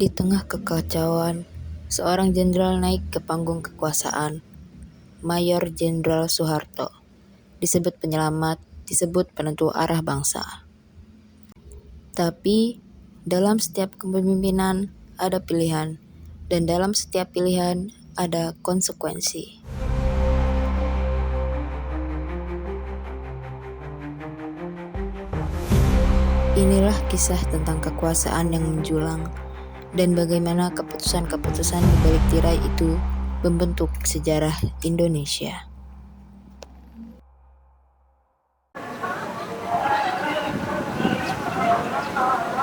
Di tengah kekacauan, seorang jenderal naik ke panggung kekuasaan. Mayor Jenderal Soeharto. Disebut penyelamat, disebut penentu arah bangsa. Tapi, dalam setiap kepemimpinan ada pilihan, dan dalam setiap pilihan ada konsekuensi. Inilah kisah tentang kekuasaan yang menjulang, dan bagaimana keputusan-keputusan di balik tirai itu membentuk sejarah Indonesia.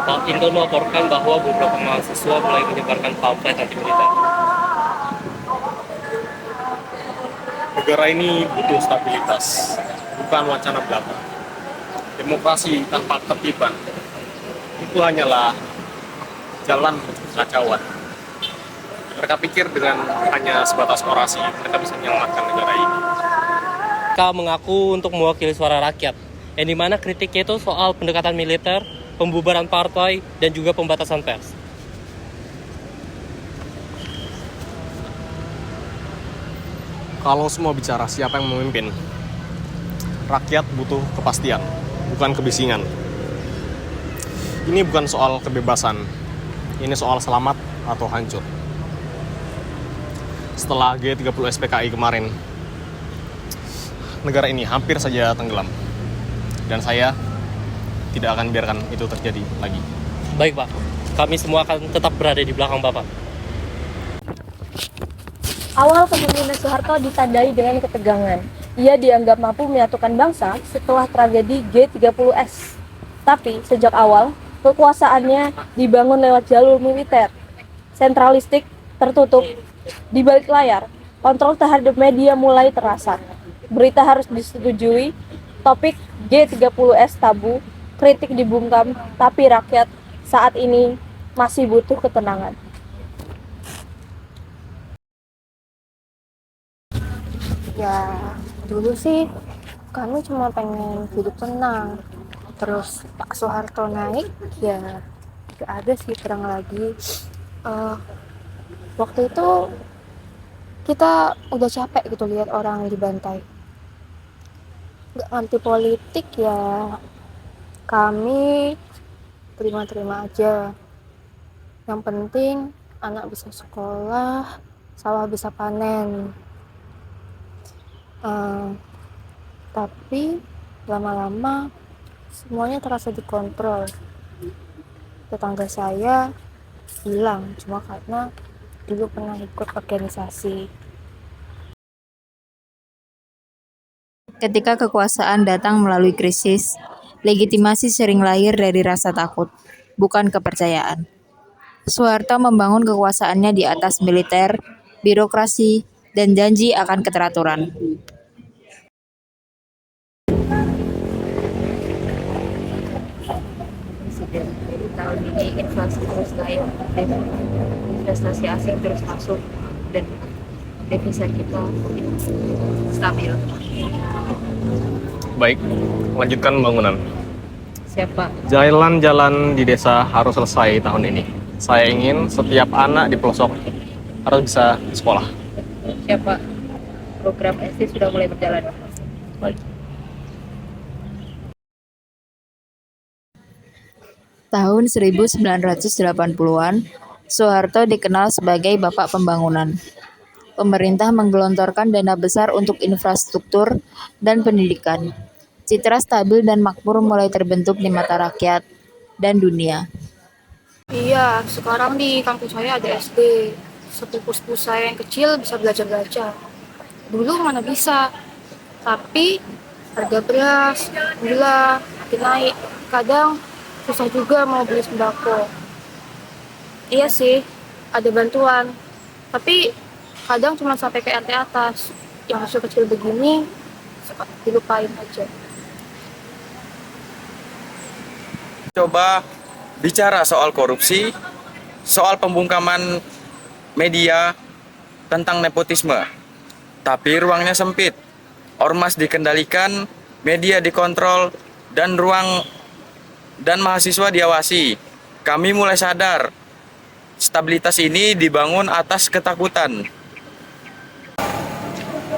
Pak Indro melaporkan bahwa beberapa mahasiswa mulai menyebarkan pamflet anti-militer. Negara ini butuh stabilitas, bukan wacana belaka. Demokrasi tanpa ketertiban itu hanyalah jalan kekacauan. Mereka pikir dengan hanya sebatas orasi, mereka bisa menyelamatkan negara ini. Mereka mengaku untuk mewakili suara rakyat, yang dimana kritiknya itu soal pendekatan militer, pembubaran partai, dan juga pembatasan pers. Kalau semua bicara siapa yang memimpin, rakyat butuh kepastian, bukan kebisingan. Ini bukan soal kebebasan, ini soal selamat atau hancur. Setelah G30 SPKI kemarin, negara ini hampir saja tenggelam. Dan saya tidak akan biarkan itu terjadi lagi. Baik Pak, kami semua akan tetap berada di belakang Bapak. Awal kepemimpinan Soeharto ditandai dengan ketegangan. Ia dianggap mampu menyatukan bangsa setelah tragedi G30S. Tapi sejak awal, kekuasaannya dibangun lewat jalur militer, sentralistik, tertutup. Di balik layar, kontrol terhadap media mulai terasa. Berita harus disetujui, topik G30S tabu, kritik dibungkam, tapi rakyat saat ini masih butuh ketenangan. Ya, dulu sih kami cuma pengen hidup tenang. Terus Pak Soeharto naik, ya gak ada sih perang lagi. Waktu itu kita udah capek gitu lihat orang dibantai. Gak ngerti politik ya, kami terima-terima aja. Yang penting anak bisa sekolah, sawah bisa panen. Tapi lama-lama semuanya terasa dikontrol. Tetangga saya hilang cuma karena dulu pernah ikut organisasi. Ketika kekuasaan datang melalui krisis, legitimasi sering lahir dari rasa takut, bukan kepercayaan. Soeharto membangun kekuasaannya di atas militer, birokrasi, dan janji akan keteraturan. Jadi tahun ini inflasi terus naik, investasi asing terus masuk, dan devisa kita stabil. Baik, lanjutkan pembangunan. Siapa? Jalan-jalan di desa harus selesai tahun ini. Saya ingin setiap anak di pelosok harus bisa sekolah. Siapa? Program SD sudah mulai berjalan. Baik. Tahun 1980-an, Soeharto dikenal sebagai Bapak Pembangunan. Pemerintah menggelontorkan dana besar untuk infrastruktur dan pendidikan. Citra stabil dan makmur mulai terbentuk di mata rakyat dan dunia. Iya, sekarang di kampus saya ada SD. Sepupu-sepupu saya yang kecil bisa belajar baca. Dulu mana bisa. Tapi harga beras, gula makin naik. Kadang susah juga mau beli sembako. Iya sih, ada bantuan. Tapi kadang cuma sampai ke RT atas. Yang hasil kecil begini suka dilupain aja. Coba bicara soal korupsi, soal pembungkaman media, tentang nepotisme. Tapi ruangnya sempit. Ormas dikendalikan, media dikontrol, dan mahasiswa diawasi. Kami mulai sadar Stabilitas ini dibangun atas ketakutan.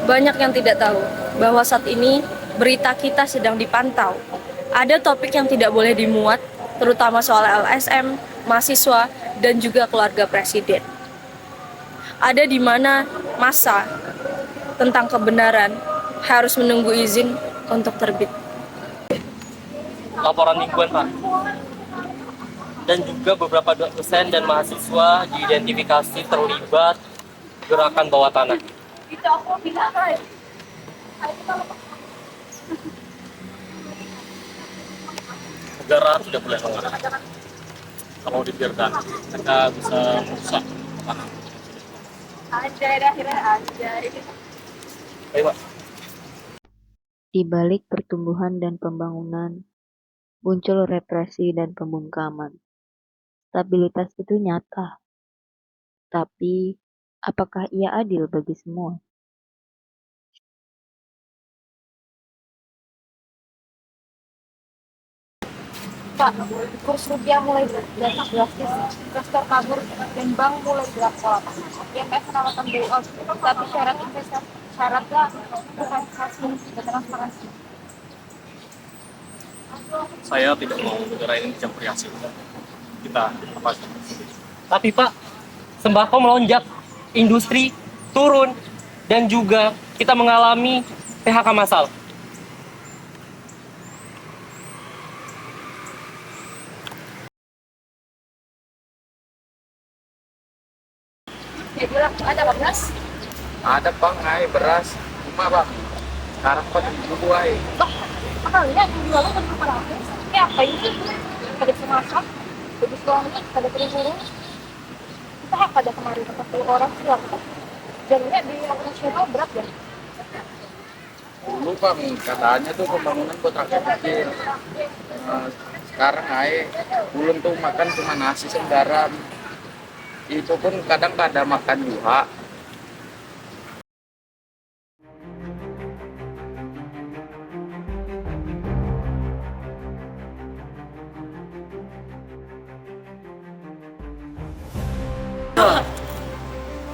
Banyak yang tidak tahu bahwa saat ini berita kita sedang dipantau. Ada topik yang tidak boleh dimuat, terutama soal LSM, mahasiswa, dan juga keluarga presiden. Ada di mana masa tentang kebenaran harus menunggu izin untuk terbit. Laporan mingguan, Pak. Dan juga beberapa dosen dan mahasiswa diidentifikasi terlibat gerakan bawah tanah. Negara tidak boleh lengah. Kalau dibiarkan, mereka bisa merusak makanan. Ayo, Pak. Di balik pertumbuhan dan pembangunan, muncul represi dan pembungkaman. Stabilitas itu nyata, tapi apakah ia adil bagi semua? Pak, kurs rupiah mulai jatuh drastis, investor kabur, dan bank mulai gelap kolaps. IMF menawarkan bailout, tapi syaratnya bukan khasnya dan transparansi. Saya tidak mau negara ini dicampuri hasil. Kita apa sih? Tapi Pak, sembako melonjak, industri turun, dan juga kita mengalami PHK massal. Ya bilang, ada Pak Beras? Ada bang, beras. Cuma bang, sekarang kok dulu ay. Makanya yang jualan kan berapa ratus? Kayak apa ini? Kada bisa masak, habis wangi, kada buru-buru. Kita pada kemarin 40 orang siapa? Jadinya di nasional berat ya? Dulu bang, katanya tuh pembangunan buat rakyat kecil. Sekarang belum tuh makan cuma nasi sama garam. Itu pun kadang kada makan juga.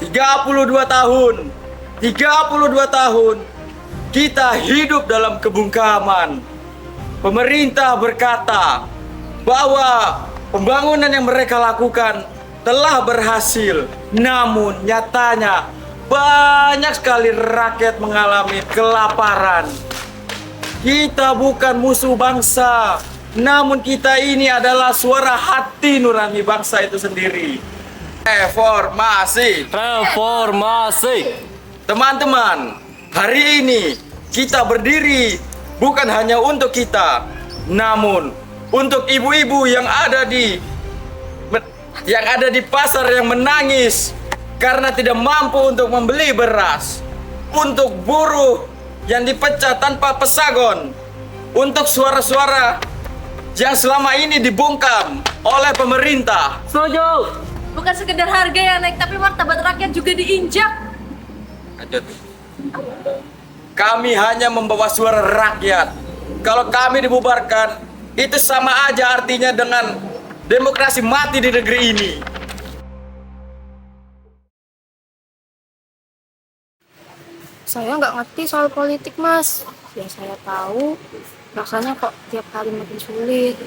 Tiga puluh dua tahun kita hidup dalam kebungkaman. Pemerintah berkata bahwa pembangunan yang mereka lakukan telah berhasil. Namun nyatanya banyak sekali rakyat mengalami kelaparan. Kita bukan musuh bangsa, namun kita ini adalah suara hati nurani bangsa itu sendiri. Reformasi. Teman-teman, hari ini kita berdiri bukan hanya untuk kita, namun untuk ibu-ibu yang ada di pasar yang menangis karena tidak mampu untuk membeli beras, untuk buruh yang dipecat tanpa pesangon, untuk suara-suara yang selama ini dibungkam oleh pemerintah. Setuju. Bukan sekedar harga yang naik, tapi martabat rakyat juga diinjak. Kami hanya membawa suara rakyat. Kalau kami dibubarkan, itu sama aja artinya dengan demokrasi mati di negeri ini. Saya nggak ngerti soal politik, Mas. Ya saya tahu, rasanya kok tiap hari makin sulit.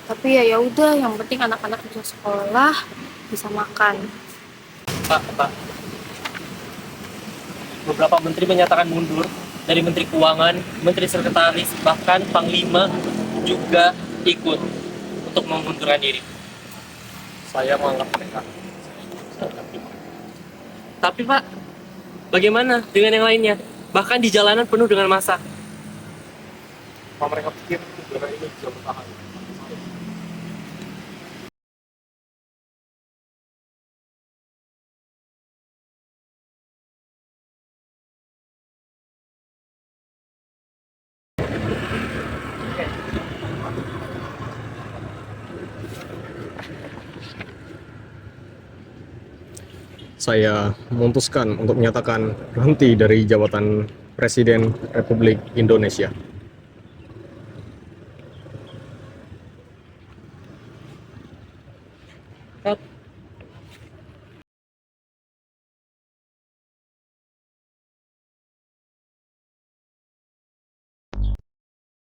Tapi ya udah, yang penting anak-anak bisa sekolah, bisa makan. Pak. Beberapa menteri menyatakan mundur dari Menteri Keuangan, Menteri Sekretaris, bahkan Panglima juga ikut untuk mengundurkan diri. Saya menganggap mereka. Tapi Pak, bagaimana dengan yang lainnya? Bahkan di jalanan penuh dengan massa. Apa mereka pikir negara ini bisa bertahan? Saya memutuskan untuk menyatakan berhenti dari jabatan Presiden Republik Indonesia.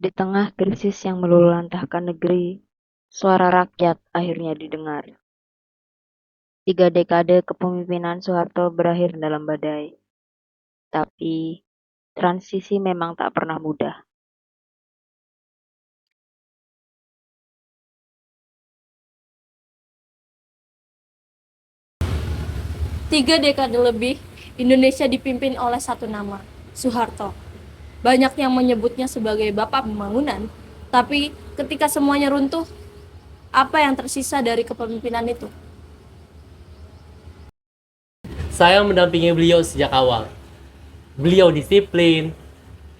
Di tengah krisis yang meluluhlantahkan negeri, suara rakyat akhirnya didengar. 3 dekade kepemimpinan Soeharto berakhir dalam badai. Tapi, transisi memang tak pernah mudah. Tiga dekade lebih, Indonesia dipimpin oleh satu nama, Soeharto. Banyak yang menyebutnya sebagai Bapak Pembangunan, tapi ketika semuanya runtuh, apa yang tersisa dari kepemimpinan itu? Saya mendampingi beliau sejak awal. Beliau disiplin,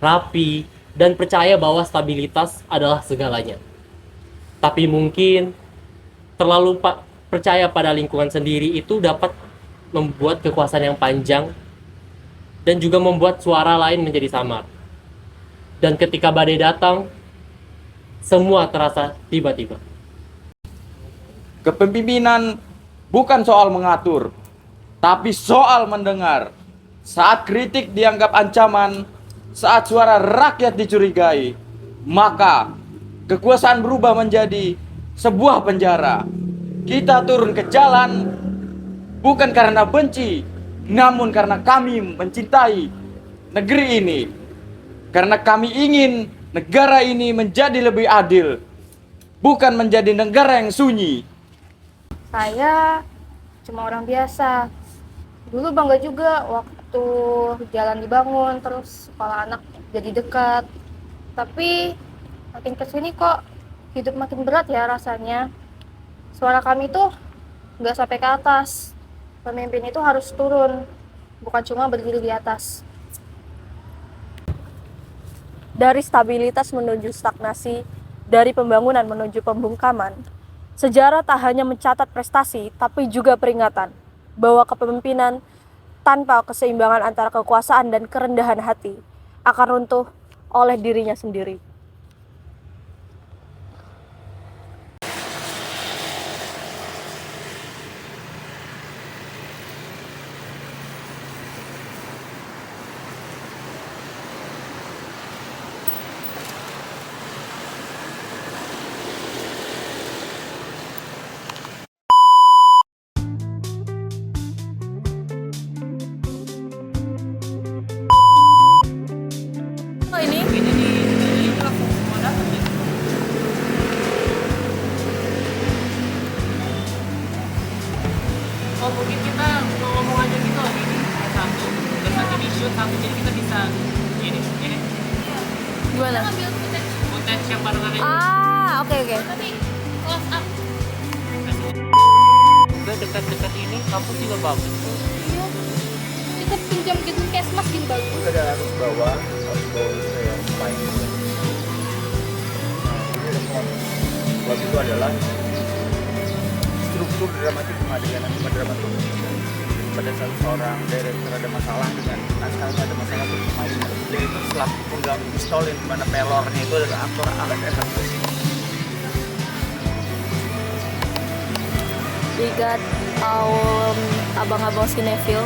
rapi, dan percaya bahwa stabilitas adalah segalanya. Tapi mungkin terlalu percaya pada lingkungan sendiri itu dapat membuat kekuasaan yang panjang dan juga membuat suara lain menjadi samar. Dan ketika badai datang, semua terasa tiba-tiba. Kepemimpinan bukan soal mengatur, tapi soal mendengar. Saat kritik dianggap ancaman, saat suara rakyat dicurigai, maka kekuasaan berubah menjadi sebuah penjara. Kita turun ke jalan bukan karena benci, namun karena kami mencintai negeri ini. Karena kami ingin negara ini menjadi lebih adil, bukan menjadi negara yang sunyi. Saya cuma orang biasa. Dulu bangga juga waktu jalan dibangun, terus sekolah anak jadi dekat. Tapi makin kesini kok hidup makin berat ya rasanya. Suara kami tuh nggak sampai ke atas. Pemimpin itu harus turun, bukan cuma berdiri di atas. Dari stabilitas menuju stagnasi, dari pembangunan menuju pembungkaman, sejarah tak hanya mencatat prestasi, tapi juga peringatan bahwa kepemimpinan tanpa keseimbangan antara kekuasaan dan kerendahan hati akan runtuh oleh dirinya sendiri. Oh mungkin kita mau ngomong aja gitu lagi ini satu, terus nanti di shoot satu jadi kita bisa ini Gimana? footage yang barengan aja. Oke. Tapi close up. Udah dekat-dekat ini kampus juga bagus tuh. Iya. Kita pinjam gedung kesmas gini bagus. Ada harus bawah saya main. Sebab itu adalah struktur dramatik pengadilan dramatik. Pada saat seorang director ada masalah dengan naskahnya, ada masalah dengan pemain, dia itu selaku pegang pistolin di mana pelornya itu adalah aktor Alex Evans. We got abang-abang Cinefil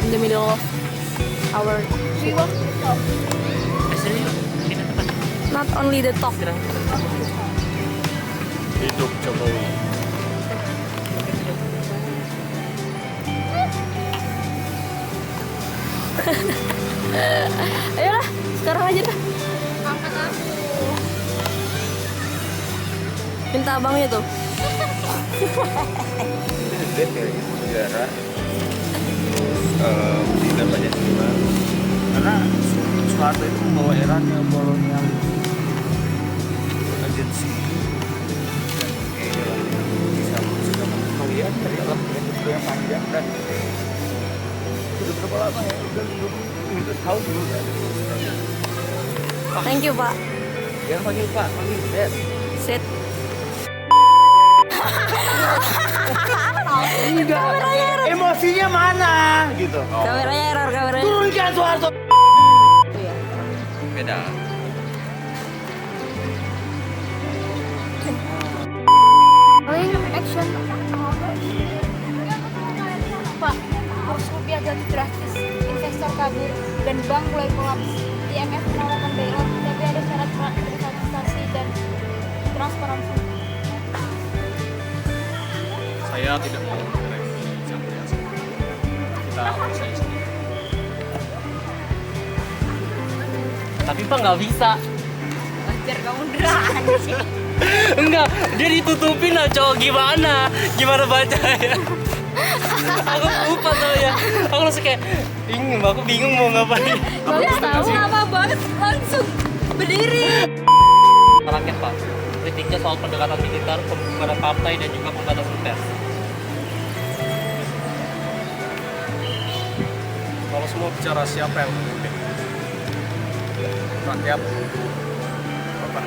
in the middle of our We want to talk. Kita tempat not only the talk. Hidup Jokowi. Ayolah, sekarang aja dah. Angkat aku. Minta abangnya tuh. Ini gede kayaknya sejarah. Tidak banyak juga. Karena Soeharto itu membawa eranya kolonial agensi bisa melihat dari alam itu yang panjang dan sudah berapa lama ya udah tahu dulu kan. Thank you, Pak. Jangan panggil Pak, panggil Des. Sit. Emosinya mana gitu. Kameranya error, kameranya. Turunkan Soeharto. Beda. Rolling action. Pak, kurs rupiah jatuh drastis. Investor kabur. dan bank mulai kolaps. IMF menawarkan bailout, tapi ada syarat privasi dan transparansi. Saya tidak mau meremehkan campur ya. Kita urus saja sendiri. Tapi Pak nggak bisa. Wajar kamu deraan sih. Enggak, dia ditutupin lah cowok. Gimana bacanya? Aku lupa tuh ya. Aku langsung kayak bingung mau ngapain. Bagus tahu lama banget langsung berdiri. Rakyat Pak, kritiknya soal pendekatan militer, pembubaran partai dan juga pembatasan pers. Kalau semua bicara siapa yang memimpin? Rakyat. Bapak.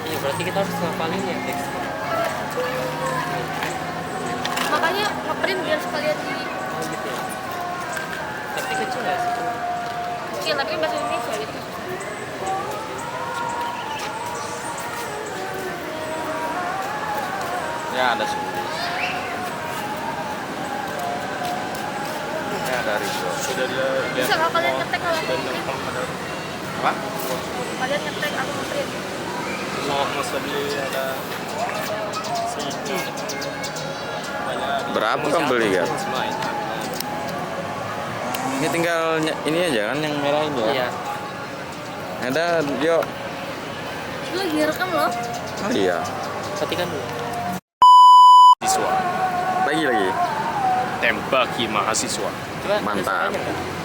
Iya, berarti kita harus ngapalin ya teks. Makanya ngeprint biar sekalian di Oh gitu ya. Tapi kecil nggak sih? kecil, tapi kan bahasa Indonesia gitu. Ya ada sih. Ya ada Rizal. Sudah dia Bisa kalau kalian ngetek kalau aku sudah ngeprint, dilakukan pada Apa? kalian ngetek aku ngeprint. mau Mas Fadli ada segitu. Berapa kan beli kan? Ini tinggal ini aja kan yang merah ini ya. Iya. Ada yuk. Lu lagi rekam loh. Oh iya. Matikan dulu. Siswa Lagi. tembaki mahasiswa. Coba Mantap. tes aja, kan?